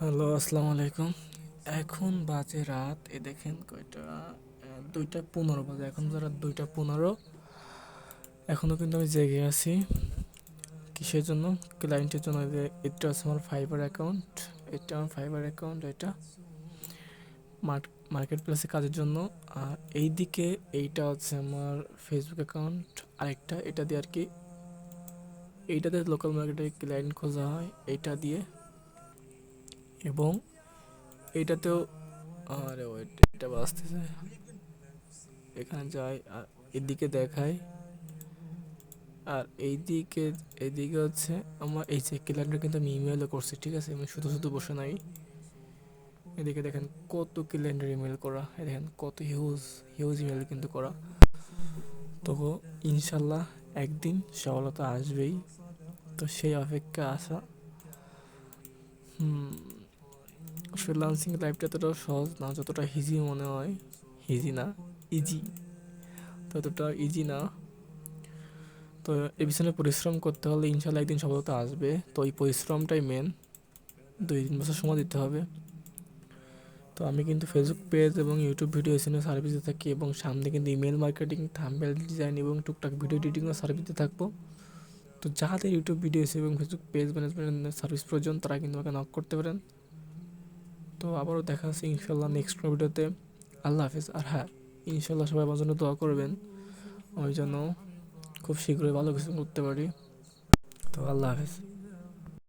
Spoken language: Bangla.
হ্যালো, আসসালামু আলাইকুম। এখন বাজে রাত, দেখেন কয়টা, 2টা 15 বাজে। এখন রাত 2টা 15। এখনও কিন্তু আমি জেগে আছি। কিসের জন্য? ক্লায়েন্টের জন্য। এটা হচ্ছে আমার ফাইবার অ্যাকাউন্ট। এটা মার্কেট প্লেসে কাজের জন্য। আর এইদিকে এইটা হচ্ছে আমার ফেসবুক অ্যাকাউন্ট। আরেকটা এটা দিয়ে আর কি, এইটাতে লোকাল মার্কেটে ক্লায়েন্ট খোঁজা হয় এইটা দিয়ে। এবং এইটাতেও, আরে ওয়েট, এটা বাজতেছে, এখানে যাই আর এদিকে দেখাই। আর এইদিকে হচ্ছে আমার এই যে ক্যালেন্ডার কিন্তু আমি ইমেলও করছি, ঠিক আছে? আমি শুধু শুধু বসে নাই। এদিকে দেখেন কত ক্যালেন্ডার ইমেল করা, দেখেন কত হিউজ হিউজ ইমেল কিন্তু করা। তো ইনশাল্লাহ একদিন সফলতা আসবেই, তো সেই অপেক্ষা আসা। ফ্রিল্যান্সিং লাইফটা ততটাও সহজ না যতটা ইজি মনে হয়। ইজি না, ইজি, ততটা ইজি না। তো এর পিছনে পরিশ্রম করতে হলে ইনশাল্লাহ একদিন সফলতা আসবে। তো এই পরিশ্রমটাই মেন। 2-3 বছর সময় দিতে হবে। তো আমি কিন্তু ফেসবুক পেজ এবং ইউটিউব ভিডিও এসিও সার্ভিসে থাকি, এবং সামনে কিন্তু ইমেল মার্কেটিং, থাম্বনেল ডিজাইন এবং টুকটাক ভিডিও এডিটিংও সার্ভিসে থাকবো। তো যাদের ইউটিউব ভিডিও এসিও এবং ফেসবুক পেজ ম্যানেজমেন্টের সার্ভিস প্রয়োজন তারা কিন্তু আমাকে নক করতে পারেন। তো আবারও দেখা হচ্ছে ইনশাল্লাহ নেক্সট কোনো ভিডিওতে। আল্লাহ হাফিজ। আর হ্যাঁ, ইনশাল্লাহ সবাই আমার জন্য দোয়া করবেন, আমি যেন খুব শীঘ্রই ভালো কিছু করতে পারি। তো আল্লাহ হাফিজ।